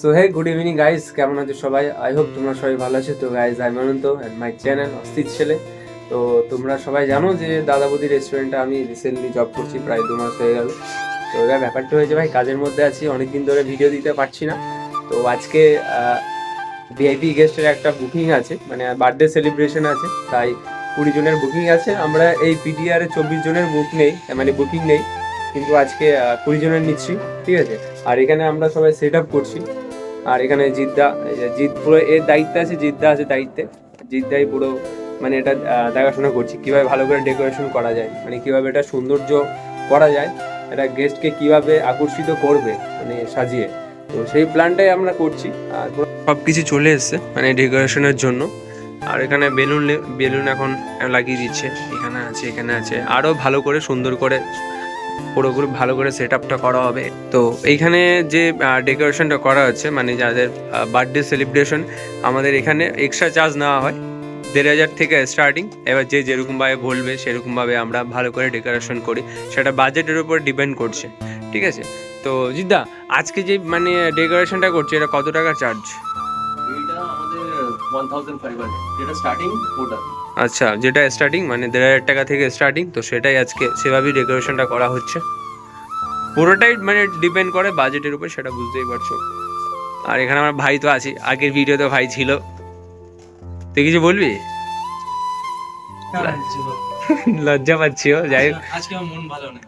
So hey good evening guys, কেমন আছো সবাই? আই হোপ তোমরা সবাই ভালো আছো। তো guys, I Ananta and my channel Osthir Chele. তো তোমরা সবাই জানো যে দাদাবুদি রেস্টুরেন্টে আমি রিসেন্টলি জব করছি, প্রায় 2 মাস হয়ে গেল। তো এবার ব্যাপারটা হয়েছে ভাই, কাজের মধ্যে আছি, অনেকদিন ধরে ভিডিও দিতে পারছি না। তো আজকে ভিআইপি গেস্টের একটা বুকিং আছে, মানে বার্থডে সেলিব্রেশন আছে, তাই 20 জনের বুকিং আছে। আমরা এই পিডিআরে 24 জনের মানে বুকিং নেই, কিন্তু আজকে 20 জনের নিচ্ছি, ঠিক আছে। আর এখানে আমরা সবাই সেট আপ করছি। আর এখানে জিৎ পুরো এর দায়িত্বে আছে, জিদ্দা আছে দায়িত্বে। জিদ্দাই পুরো মানে এটা দেখাশোনা করছি কীভাবে ভালো করে ডেকোরেশন করা যায়, মানে কীভাবে এটা সৌন্দর্য করা যায়, এটা গেস্টকে কীভাবে আকর্ষিত করবে মানে সাজিয়ে। তো সেই প্ল্যানটাই আমরা করছি। আর সব কিছু চলে এসছে মানে ডেকোরেশনের জন্য। আর এখানে বেলুন এখন লাগিয়ে দিচ্ছে, এখানে আছে আরও ভালো করে সুন্দর করে পুরোপুরি ভালো করে সেট আপটা করা হবে। তো এইখানে যে ডেকোরেশনটা করা হচ্ছে, মানে যাদের বার্থডে সেলিব্রেশন, আমাদের এখানে এক্সট্রা চার্জ নেওয়া হয় 1,500 থেকে স্টার্টিং। এবার যে যেরকমভাবে বলবে সেরকমভাবে আমরা ভালো করে ডেকোরেশন করি, সেটা বাজেটের উপর ডিপেন্ড করছে, ঠিক আছে। তো জিদ্দা, আজকে যে মানে ডেকোরেশনটা করছে, এটা কত টাকা চার্জ? এটা আমাদের 1500, যেটা স্টার্টিং ওটা। আচ্ছা, যেটা স্টার্টিং মানে 1,500 টাকা থেকে স্টার্টিং, তো সেটাই আজকে সেভাবেই ডেকোরেশনটা করা হচ্ছে। পুরোটাই মানে ডিপেন্ড করে বাজেটের উপর, সেটা বুঝতেই পারছো। আর এখানে আমার ভাই তো আছে, আগের ভিডিওতে ভাই ছিল। তুই কিছু বলবি? লজ্জা পাচ্ছি, যাই হোক। আজকে আমার মন ভালো নেই।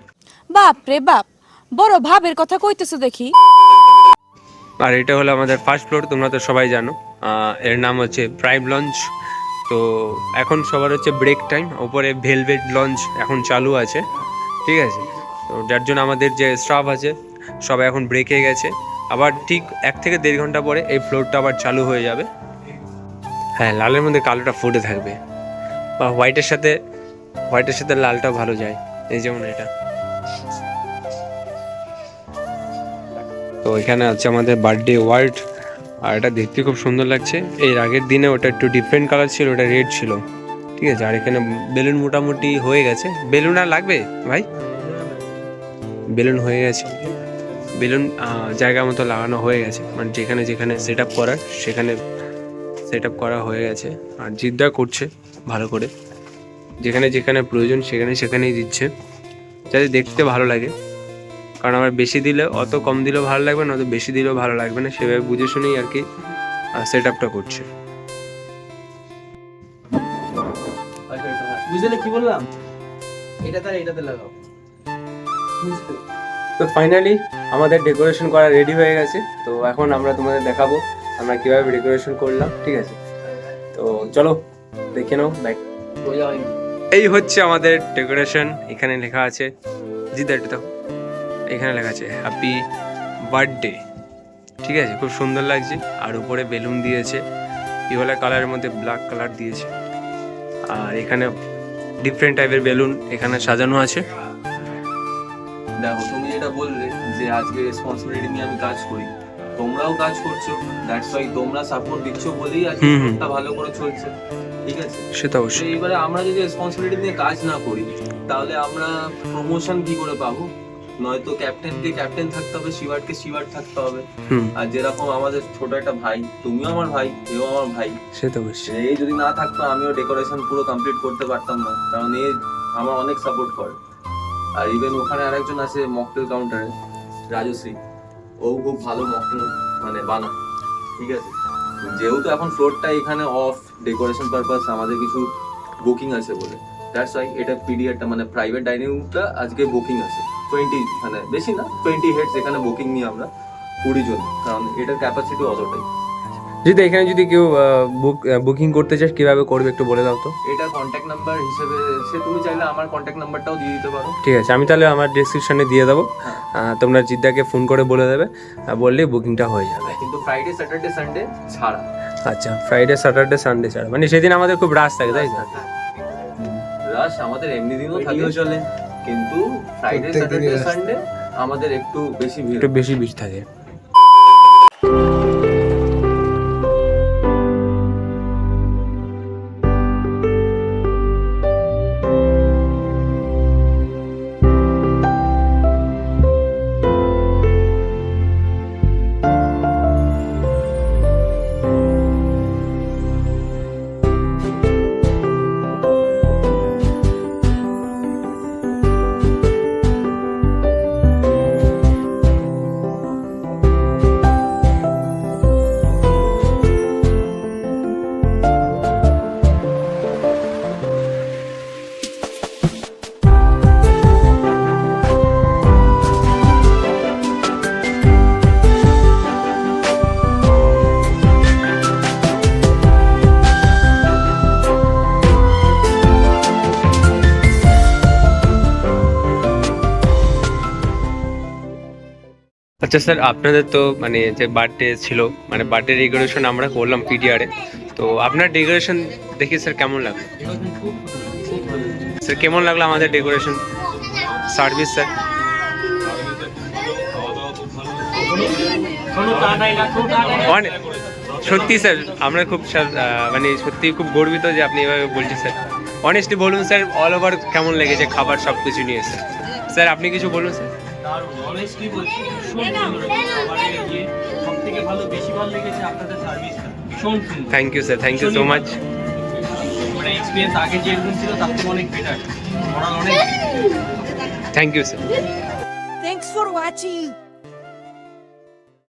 বাপ রে বাপ, বড় ভাবের কথা কইতেছো দেখি। আর এটা হলো আমাদের ফার্স্ট ফ্লোর, তোমরা তো সবাই জানো। এর নাম হচ্ছে প্রাইম লঞ্চ। তো এখন সবার হচ্ছে ব্রেক টাইম, ওপরে ভেলভেট লঞ্চ এখন চালু আছে, ঠিক আছে। তো যার জন্য আমাদের যে স্টাফ আছে সবাই এখন ব্রেকে গেছে। আবার ঠিক 1 থেকে 1.5 ঘন্টা পরে এই ফ্লোরটা আবার চালু হয়ে যাবে। হ্যাঁ, লালের মধ্যে কালোটা ফুটে থাকবে, বা হোয়াইটের সাথে লালটা ভালো যায়, এই যেমন এটা। তো এখানে আছে আমাদের বার্থডে ওয়ার্ড, আর এটা দেখতে খুব সুন্দর লাগছে। এর আগের দিনে ওটা একটু ডিফারেন্ট কালার ছিল, ওটা রেড ছিল, ঠিক আছে। আর এখানে বেলুন মোটামুটি হয়ে গেছে। বেলুন আর লাগবে ভাই? বেলুন হয়ে গেছে, বেলুন জায়গা মতো লাগানো হয়ে গেছে, মানে যেখানে যেখানে সেট আপ করার সেখানে সেট আপ করা হয়ে গেছে। আর জিদ্দা করছে ভালো করে, যেখানে যেখানে প্রয়োজন সেখানেই দিচ্ছে, যাতে দেখতে ভালো লাগে। কারণ আমার বেশি দিলে অত, কম দিলেও ভালো লাগবে না, অত বেশি দিলেও ভালো লাগবে না, সেভাবে বুঝে শুনেই আর কি সেট আপটা করছে। বুঝলে কি বললাম? এটাতে লাগাও। তো ফাইনালি আমাদের ডেকোরেশন করা রেডি হয়ে গেছে। তো এখন আমরা তোমাদের দেখাবো আমরা কিভাবে ডেকোরেশন করলাম, ঠিক আছে। তো চলো দেখে নাও। এই হচ্ছে আমাদের ডেকোরেশন। এখানে লেখা আছে, জিদ্দা এটা দেখো, এখানে লেখা আছে হ্যাপি বার্থডে, ঠিক আছে। খুব সুন্দর লাগছে। আর উপরে বেলুন দিয়েছে, ইয়েলো কালারের মধ্যে ব্ল্যাক কালার দিয়েছে। আর এখানে ডিফারেন্ট টাইপের বেলুন এখানে সাজানো আছে। দেখো, তুমি যেটা বললে যে আজকে রেসপন্সিবিলিটি নিয়ে আমি কাজ করি, তোমরাও কাজ করছো, দ্যাটস ওয়াই তোমরা সাপোর্ট দিচ্ছ বলেই আজকে শোটা ভালো করে চলছে, ঠিক আছে। সেটা অবশ্যই। এবারে আমরা যদি রেসপন্সিবিলিটি নিয়ে কাজ না করি, তাহলে আমরা প্রমোশন কি করে পাবো? নয়তো ক্যাপ্টেনকে ক্যাপ্টেন থাকতে হবে, শিওয়ার্ডকে শিওয়ার্ড থাকতে হবে। আর যেরকম আমাদের ছোট একটা ভাই, তুমিও আমার ভাই, এও আমার ভাই, সেটা অবশ্যই। এই যদি না থাকতো আমিও ডেকোরেশন পুরো কমপ্লিট করতে পারতাম না, কারণ এই আমার অনেক সাপোর্ট করে। আর ইভেন ওখানে আরেকজন আছে মকটেল কাউন্টারে, রাজশ্রী, ও খুব ভালো মকটেল মানে বানায়, ঠিক আছে। যেহেতু এখন ফ্লোরটা এখানে অফ ডেকোরেশন পারপাস, আমাদের কিছু বুকিং আছে বলে, দ্যাটস ওয়াই এটা পিডিআরটা মানে প্রাইভেট ডাইনিং রুমটা আজকে বুকিং আছে 20, মানে বেশি না 20 হেডস এখানে বুকিং নিই আমরা 20 জন, কারণ এটার ক্যাপাসিটি অতটাই। যদি এখানে যদি কেউ বুকিং করতে চাস কিভাবে করবে একটু বলে দাও তো। এটা কন্ট্যাক্ট নাম্বার হিসেবে তুমি চাইলে আমার কন্ট্যাক্ট নাম্বারটাও দিয়ে দিতে পারো, ঠিক আছে, আমি তাহলে আমার ডেসক্রিপশনে দিয়ে দেবো। তোমরা জিদ্দাকে ফোন করে বলে দেবে, বললেই বুকিংটা হয়ে যাবে। কিন্তু ফ্রাইডে স্যাটারডে সানডে ছাড়া। আচ্ছা, ফ্রাইডে স্যাটারডে সানডে ছাড়া, মানে সেদিন আমাদের খুব রাশ থাকে, তাই তো? রাশ আমাদের এমনি দিনও থাকে চলে, কিন্তু ফ্রাইডে স্যাটারডে সানডে আমাদের একটু বেশি ভিড় থাকে। আচ্ছা স্যার, আপনাদের তো মানে যে বার্থডে ছিল, মানে বার্থডে ডেকোরেশন আমরা করলাম পিডিআরে, তো আপনার ডেকোরেশন দেখি স্যার কেমন লাগলো? স্যার কেমন লাগলো আমাদের ডেকোরেশন সার্ভিস স্যার? অনেক সত্যি স্যার, আমরা খুব মানে সত্যি খুব গর্বিত যে আপনি এভাবে বলছেন স্যার। অনেস্টলি বলুন স্যার, অল ওভার কেমন লেগেছে খাবার সব কিছু নিয়ে স্যার? স্যার আপনি কিছু বলুন স্যার। অনেস্টলি বলছি ভীষণ সুন্দর খাবারের ইয়ে সবথেকে ভালো বেশি ভালো লেগেছে আপনাদের সার্ভিসটা ভীষণ সুন্দর। Thank you sir, thank you so much. মানে এক্সপিরিয়েন্স আগে যেরকম ছিল তার থেকে অনেক বেটার, অনেক thank you sir. Thanks for watching.